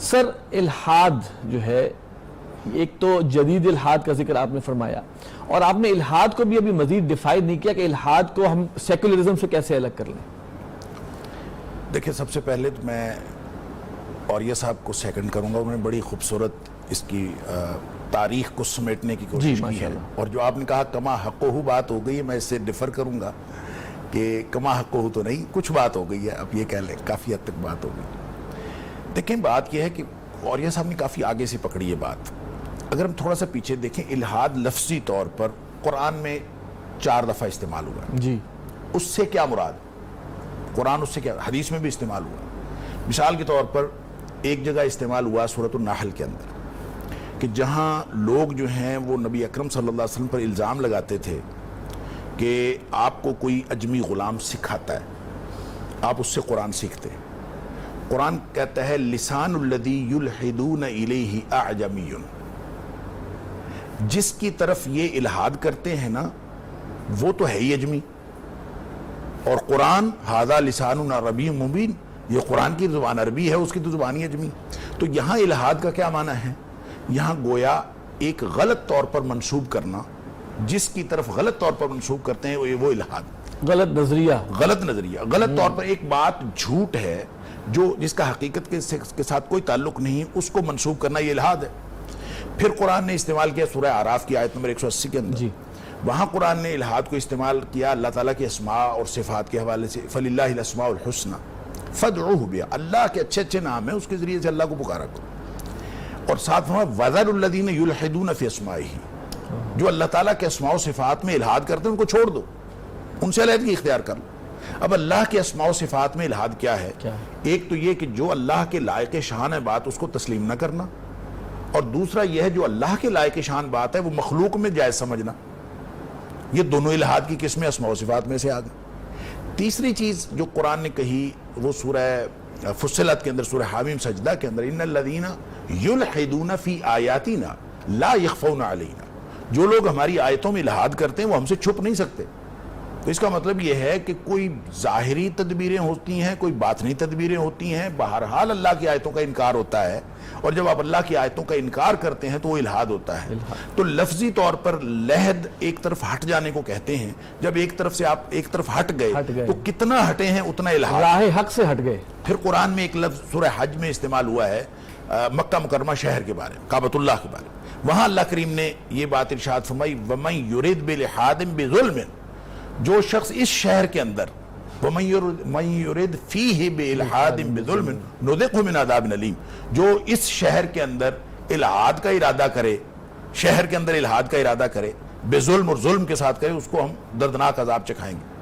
سر الحاد جو ہے، ایک تو جدید الحاد کا ذکر آپ نے فرمایا، اور آپ نے الحاد کو بھی ابھی مزید ڈیفائن نہیں کیا کہ الحاد کو ہم سیکولرزم سے کیسے الگ کر لیں۔ دیکھیں، سب سے پہلے تو میں اوریہ صاحب کو سیکنڈ کروں گا، انہوں نے بڑی خوبصورت اس کی تاریخ کو سمیٹنے کی کوشش کی ہے، اور جو آپ نے کہا کما حقہ بات ہو گئی ہے، میں اس سے ڈیفر کروں گا کہ کما حقہ تو نہیں، کچھ بات ہو گئی ہے، اب یہ کہہ لیں کافی حد تک بات ہو گئی۔ دیکھیں، بات یہ ہے کہ اوریہ صاحب نے کافی آگے سے پکڑی ہے بات۔ اگر ہم تھوڑا سا پیچھے دیکھیں، الحاد لفظی طور پر قرآن میں 4 دفعہ استعمال ہوا ہے۔ جی، اس سے کیا مراد؟ قرآن اس سے کیا، حدیث میں بھی استعمال ہوا۔ مثال کے طور پر ایک جگہ استعمال ہوا سورۃ النحل کے اندر، کہ جہاں لوگ جو ہیں وہ نبی اکرم صلی اللہ علیہ وسلم پر الزام لگاتے تھے کہ آپ کو کوئی اجمی غلام سکھاتا ہے، آپ اس سے قرآن سیکھتے ہیں۔ قرآن کہتا ہے لسان الذی یلحدون الیہ اعجمی، جس کی طرف یہ الحاد کرتے ہیں نا وہ تو ہے ہی اجمی، اور قرآن ھذا لسان عربی مبین، یہ قرآن کی زبان عربی ہے، اس کی تو زبان ہی اجمی۔ تو یہاں الحاد کا کیا معنی ہے؟ یہاں گویا ایک غلط طور پر منسوب کرنا، جس کی طرف غلط طور پر منسوب کرتے ہیں وہ الحاد، غلط نظریہ، غلط طور پر ایک بات جھوٹ ہے جو جس کا حقیقت کے ساتھ کوئی تعلق نہیں، اس کو منسوب کرنا یہ الحاد ہے۔ پھر قرآن نے استعمال کیا سورہ اعراف کی آیت نمبر 180 کے اندر، وہاں قرآن نے الحاد کو استعمال کیا اللہ تعالیٰ کے اسماء اور صفات کے حوالے سے، فَلِلَّهِ الْأَسْمَاءُ الْحُسْنَى فَادْعُوهُ بِهَا، اللہ کے اچھے اچھے نام ہیں، اس کے ذریعے سے اللہ کو پکارا کرو۔ اور ساتھ فرمایا وَذَرُوا الَّذِينَ يُلْحِدُونَ فِي أَسْمَائِهِ، جو اللہ تعالیٰ کے اسماء و صفات میں الحاد کرتے ہیں ان کو چھوڑ دو، ان سے علیحدگی اختیار کر لو۔ اب اللہ کے اسماء و صفات میں الحاد کیا ہے؟ ایک تو یہ کہ جو اللہ کے لائق شان ہے بات اس کو تسلیم نہ کرنا، اور دوسرا یہ ہے جو اللہ کے لائق شان بات ہے وہ مخلوق میں جائز سمجھنا۔ یہ دونوں الحاد کی قسمیں اسماء و صفات میں سے آ گئی۔ تیسری چیز جو قرآن نے کہی وہ سورہ فصلت کے اندر، سورہ حامیم سجدہ کے اندر، ان الذین یلحدون فی آیاتنا لا یخفون علینا، جو لوگ ہماری آیتوں میں الحاد کرتے ہیں وہ ہم سے چھپ نہیں سکتے۔ تو اس کا مطلب یہ ہے کہ کوئی ظاہری تدبیریں ہوتی ہیں، کوئی باطنی تدبیریں ہوتی ہیں، بہرحال اللہ کی آیتوں کا انکار ہوتا ہے، اور جب آپ اللہ کی آیتوں کا انکار کرتے ہیں تو وہ الحاد ہوتا ہے۔ تو لفظی طور پر لحد ایک طرف ہٹ جانے کو کہتے ہیں، جب ایک طرف سے آپ ایک طرف ہٹ گئے تو کتنا ہٹے ہیں اتنا الحاد، راہ حق سے ہٹ گئے۔ پھر قرآن میں ایک لفظ سورہ حج میں استعمال ہوا ہے مکہ مکرمہ شہر کے بارے میں، کعبۃ اللہ کے بارے میں، وہاں اللہ کریم نے یہ بات ارشاد فرمائی وَمَن يُرِدْ بِالْإِلْحَادٍ بِظُلْمٍ، جو شخص اس شہر کے اندر وَمَن يُرِدْ فِيهِ بِإِلْحَادٍ بِظُلْمٍ نُذِقْهُ مِنْ عَذَابٍ أَلِيمٍ، جو اس شہر کے اندر الحاد کا ارادہ کرے، شہر کے اندر الحاد کا ارادہ کرے بظلم اور ظلم کے ساتھ کرے، اس کو ہم دردناک عذاب چکھائیں گے۔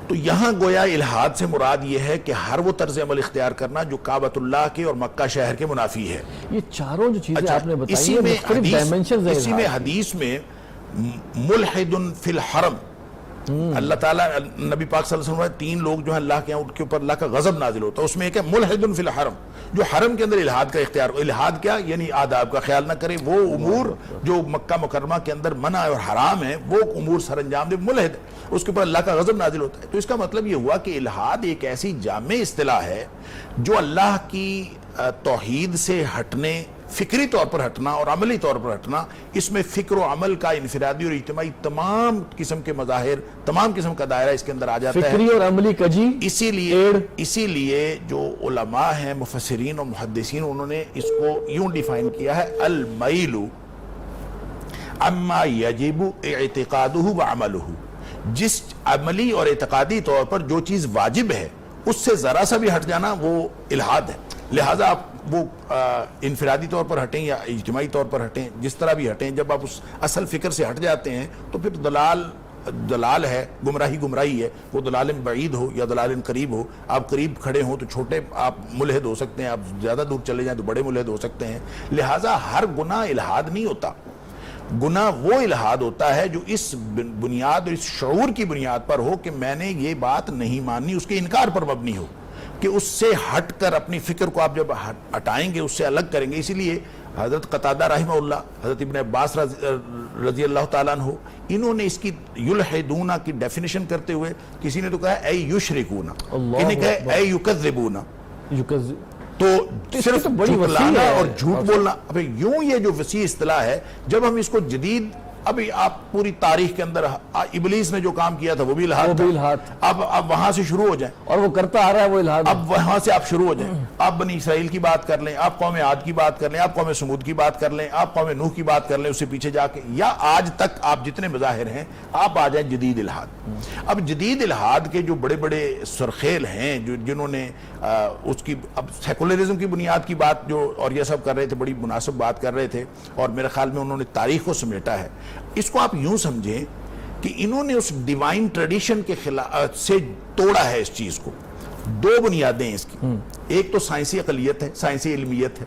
تو یہاں گویا الحاد سے مراد یہ ہے کہ ہر وہ طرز عمل اختیار کرنا جو کعبۃ اللہ کے اور مکہ شہر کے منافی ہے۔ یہ چاروں جو چیزیں آپ نے بتائی اسی ہیں میں مختلف ڈائمنشنز ہیں۔ اسی میں حدیث میں ملحد فی الحرم، اللہ تعالیٰ نبی پاک صلی اللہ علیہ وسلم 3 لوگ جو ہیں اللہ کے یہاں ان کے اوپر اللہ کا غضب نازل ہوتا ہے، اس میں ایک ہے ملحد فی الحرم، جو حرم کے اندر الحاد کا اختیار، الحاد کیا یعنی آداب کا خیال نہ کرے، وہ امور جو مکہ مکرمہ کے اندر منع اور حرام ہیں وہ امور سر انجام دے، ملحد، اس کے اوپر اللہ کا غضب نازل ہوتا ہے۔ تو اس کا مطلب یہ ہوا کہ الحاد ایک ایسی جامع اصطلاح ہے جو اللہ کی توحید سے ہٹنے، فکری طور پر ہٹنا اور عملی طور پر ہٹنا، اس میں فکر و عمل کا انفرادی اور اجتماعی تمام قسم کے مظاہر، تمام قسم کا دائرہ اس کے اندر آ جاتا ہے، فکری اور عملی کجی۔ اسی لیے جو علماء ہیں مفسرین اور محدثین، انہوں نے اس کو یوں ڈیفائن کیا ہے المیل اما یجب اعتقادہ وعملہ، جس عملی اور اعتقادی طور پر جو چیز واجب ہے اس سے ذرا سا بھی ہٹ جانا وہ الحاد ہے۔ لہٰذا آپ وہ انفرادی طور پر ہٹیں یا اجتماعی طور پر ہٹیں، جس طرح بھی ہٹیں، جب آپ اس اصل فکر سے ہٹ جاتے ہیں تو پھر دلال ہے، گمراہی ہے، وہ دلال بعید ہو یا دلال قریب ہو۔ آپ قریب کھڑے ہوں تو چھوٹے آپ ملحد ہو سکتے ہیں، آپ زیادہ دور چلے جائیں تو بڑے ملحد ہو سکتے ہیں۔ لہٰذا ہر گناہ الحاد نہیں ہوتا، گناہ وہ الحاد ہوتا ہے جو اس بنیاد اور اس شعور کی بنیاد پر ہو کہ میں نے یہ بات نہیں ماننی، اس کے انکار پر مبنی ہو، کہ اس سے ہٹ کر اپنی فکر کو آپ جب ہٹائیں گے، اس سے الگ کریں گے۔ اسی لیے حضرت قتادہ رحمہ اللہ، حضرت ابن عباس رضی اللہ تعالیٰ عنہ، انہوں نے اس کی یلحدون کی ڈیفینیشن کرتے ہوئے، کسی نے تو کہا اے یشرکون، کسی نے کہا اے یکذبون، تو صرف بڑی وسیع جھٹلانا ہے اور جھوٹ بولنا، ابھی یوں یہ جو وسیع اصطلاح ہے، جب ہم اس کو جدید، ابھی آپ پوری تاریخ کے اندر ابلیس نے جو کام کیا تھا وہ بھی الہاد تھا، اب وہاں سے شروع ہو جائیں، اور وہ کرتا آ رہا ہے وہ الہاد، اب وہاں سے آپ شروع ہو جائیں، آپ بنی اسرائیل کی بات کر لیں، آپ قوم عاد کی بات کر لیں، آپ قوم سمود کی بات کر لیں، آپ قوم نوح کی بات کر لیں، اس سے پیچھے جا کے، یا آج تک آپ جتنے مظاہر ہیں آپ آ جائیں جدید الہاد۔ اب جدید الہاد کے جو بڑے بڑے سرخیل ہیں جنہوں نے اس کی، اب سیکولرزم کی بنیاد کی بات جو اور یہ سب کر رہے تھے، بڑی مناسب بات کر رہے تھے، اور میرے خیال میں انہوں نے تاریخ کو سمیٹا ہے۔ اس کو آپ یوں سمجھیں کہ انہوں نے اس ڈیوائن ٹریڈیشن کے خلاف سے توڑا ہے اس چیز کو۔ دو بنیادیں ہیں اس کی، ایک تو سائنسی عقلیت ہے، سائنسی علمیت ہے،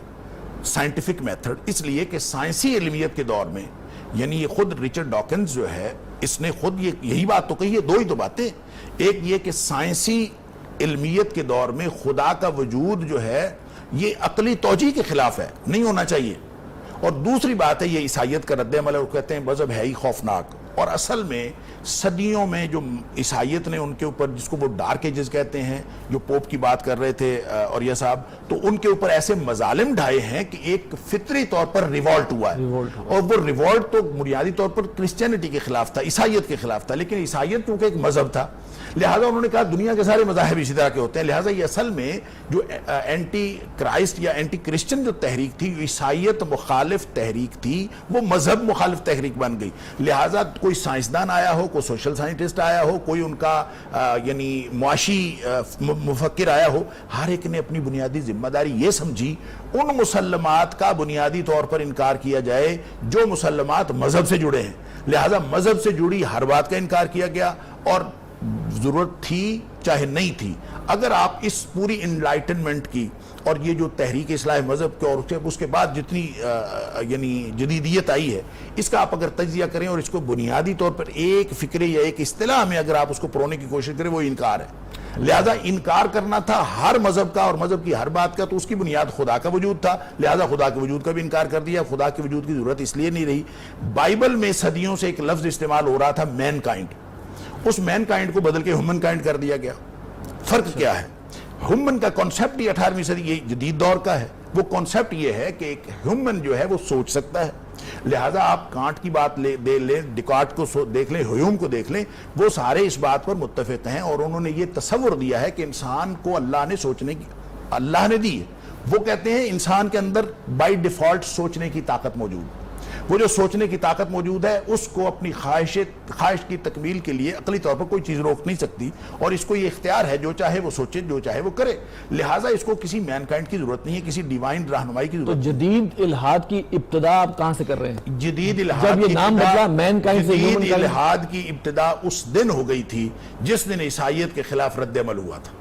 سائنٹیفک میتھڈ، اس لیے کہ سائنسی علمیت کے دور میں، یعنی یہ خود رچرڈ ڈاکنز جو ہے، اس نے خود یہی بات تو کہی ہے، دو ہی تو باتیں، ایک یہ کہ سائنسی علمیت کے دور میں خدا کا وجود جو ہے یہ عقلی توجیہ کے خلاف ہے، نہیں ہونا چاہیے، اور دوسری بات ہے یہ عیسائیت کا رد عمل ہے، وہ کہتے ہیں مذہب ہے ہی خوفناک، اور اصل میں صدیوں میں جو عیسائیت نے ان کے اوپر، جس کو وہ ڈارک ایجز کہتے ہیں، جو پوپ کی بات کر رہے تھے اور یہ صاحب، تو ان کے اوپر ایسے مظالم ڈھائے ہیں کہ ایک فطری طور پر ریوالٹ ہوا ہے، اور وہ ریوالٹ تو بنیادی طور پر کرسچینٹی کے خلاف تھا، عیسائیت کے خلاف تھا، لیکن عیسائیت کیونکہ ایک مذہب تھا، لہٰذا انہوں نے کہا دنیا کے سارے مذاہب اسی طرح کے ہوتے ہیں، لہٰذا یہ اصل میں جو اینٹی کرائسٹ یا اینٹی کرسچن جو تحریک تھی، عیسائیت مخالف تحریک تھی، وہ مذہب مخالف تحریک بن گئی، لہٰذا کوئی سائنسدان آیا ہو، کوئی سوشل سائنٹسٹ آیا ہو، کوئی ان کا یعنی معاشی مفکر آیا ہو، ہر ایک نے اپنی بنیادی ذمہ داری یہ سمجھی ان مسلمات کا بنیادی طور پر انکار کیا جائے جو مسلمات مذہب سے جڑے ہیں، لہٰذا مذہب سے جڑی ہر بات کا انکار کیا گیا، اور ضرورت تھی چاہے نہیں تھی۔ اگر آپ اس پوری انلائٹنمنٹ کی اور یہ جو تحریک اصلاح مذہب کے اور اس کے بعد جتنی یعنی جدیدیت آئی ہے، اس کا آپ اگر تجزیہ کریں اور اس کو بنیادی طور پر ایک فکرے یا ایک اصطلاح میں اگر آپ اس کو پرونے کی کوشش کریں، وہ انکار ہے۔ لہذا انکار کرنا تھا ہر مذہب کا اور مذہب کی ہر بات کا، تو اس کی بنیاد خدا کا وجود تھا، لہذا خدا کے وجود کا بھی انکار کر دیا۔ خدا کے وجود کی ضرورت اس لیے نہیں رہی، بائبل میں صدیوں سے ایک لفظ استعمال ہو رہا تھا مین کائنڈ، اس مین کائنڈ کو بدل کے ہیومن کائنڈ کر دیا گیا۔ فرق کیا ہے؟ ہیومن کا کانسیپٹ یہ 18ویں صدی یہ جدید دور کا ہے، وہ کانسیپٹ یہ ہے کہ ایک ہیومن جو ہے وہ سوچ سکتا ہے، لہٰذا آپ کانٹ کی بات دے لیں، ڈیکارٹ کو دیکھ لیں، ہیوم کو دیکھ لیں، وہ سارے اس بات پر متفق ہیں، اور انہوں نے یہ تصور دیا ہے کہ انسان کو اللہ نے سوچنے کی، اللہ نے دی ہے، وہ کہتے ہیں انسان کے اندر بائی ڈیفالٹ سوچنے کی طاقت موجود ہے، وہ جو سوچنے کی طاقت موجود ہے اس کو اپنی خواہش کی تکمیل کے لیے عقلی طور پر کوئی چیز روک نہیں سکتی، اور اس کو یہ اختیار ہے جو چاہے وہ سوچے، جو چاہے وہ کرے، لہٰذا اس کو کسی مین کائنڈ کی ضرورت نہیں ہے، کسی ڈیوائن رہنمائی کی ضرورت۔ تو جدید الہاد کی ابتدا آپ کہاں سے کر رہے ہیں؟ جدید الہاد کی ابتدا اس دن ہو گئی تھی جس دن عیسائیت کے خلاف رد عمل ہوا تھا،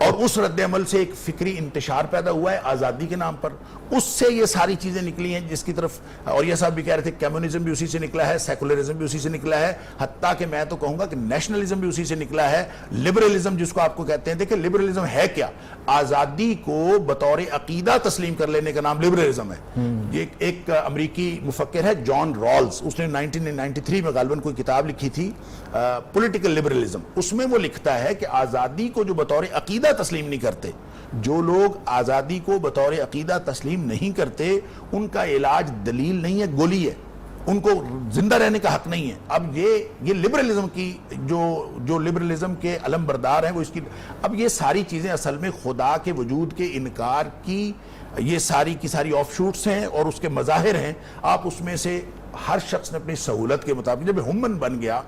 اور اس رد عمل سے ایک فکری انتشار پیدا ہوا ہے آزادی کے نام پر، اس سے یہ ساری چیزیں نکلی ہیں جس کی طرف، اور یہ صاحب بھی کہہ رہے تھے کمیونزم بھی اسی سے نکلا ہے، سیکولرزم بھی اسی سے نکلا ہے، حتیٰ کہ میں تو کہوں گا کہ نیشنلزم بھی اسی سے نکلا ہے، لبرلزم جس کو آپ کو کہتے ہیں۔ دیکھیں لبرلزم ہے کیا؟ آزادی کو بطور عقیدہ تسلیم کر لینے کا نام لبرلزم ہے۔ یہ ایک امریکی مفکر ہے جان رالز، اس نے 1993 میں غالباً کوئی کتاب لکھی تھی پولیٹیکل لبرلزم، اس میں وہ لکھتا ہے کہ آزادی کو جو بطور عقیدہ تسلیم نہیں کرتے، جو لوگ آزادی کو بطور عقیدہ تسلیم نہیں کرتے، ان کا علاج دلیل نہیں ہے، گولی ہے، ان کو زندہ رہنے کا حق نہیں ہے۔ اب یہ لبرلزم کی جو لبرلزم کے علم بردار ہیں وہ اس کی، اب یہ ساری چیزیں اصل میں خدا کے وجود کے انکار کی یہ ساری کی ساری آف شوٹس ہیں اور اس کے مظاہر ہیں۔ آپ اس میں سے ہر شخص نے اپنی سہولت کے مطابق، جب ہیومن بن گیا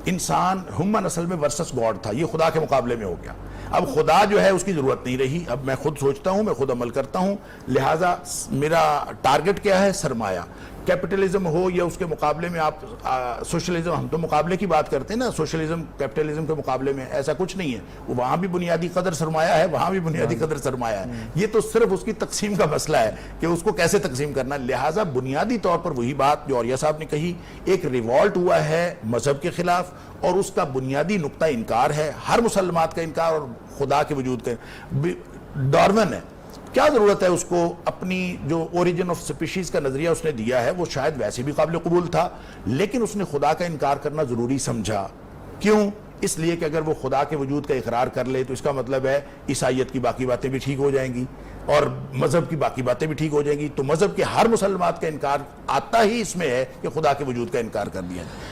انسان، ہیومن اصل میں ورسس گاڈ تھا، یہ خدا کے مقابلے میں ہو گیا، اب خدا جو ہے اس کی ضرورت نہیں رہی، اب میں خود سوچتا ہوں، میں خود عمل کرتا ہوں، لہٰذا میرا ٹارگٹ کیا ہے؟ سرمایہ، کیپٹلزم ہو یا اس کے مقابلے میں آپ سوشلزم، ہم تو مقابلے کی بات کرتے ہیں نا، سوشلزم کیپٹلزم کے مقابلے میں ایسا کچھ نہیں ہے، وہاں بھی بنیادی قدر سرمایہ ہے، وہاں بھی بنیادی قدر سرمایہ ہے، یہ تو صرف اس کی تقسیم کا مسئلہ ہے کہ اس کو کیسے تقسیم کرنا، لہٰذا بنیادی طور پر وہی بات جو عوریہ صاحب نے کہی، ایک ریوالٹ ہوا ہے مذہب کے خلاف، اور اس کا بنیادی نقطہ انکار ہے، ہر مسلمات کا انکار اور خدا کے وجود کا۔ ڈارون ہے، کیا ضرورت ہے اس کو، اپنی جو اوریجن آف سپیشیز کا نظریہ اس نے دیا ہے وہ شاید ویسے بھی قابل قبول تھا، لیکن اس نے خدا کا انکار کرنا ضروری سمجھا۔ کیوں؟ اس لیے کہ اگر وہ خدا کے وجود کا اقرار کر لے تو اس کا مطلب ہے عیسائیت کی باقی باتیں بھی ٹھیک ہو جائیں گی، اور مذہب کی باقی باتیں بھی ٹھیک ہو جائیں گی. تو مذہب کے ہر مسلمات کا انکار آتا ہی اس میں ہے کہ خدا کے وجود کا انکار کر دیا جائے.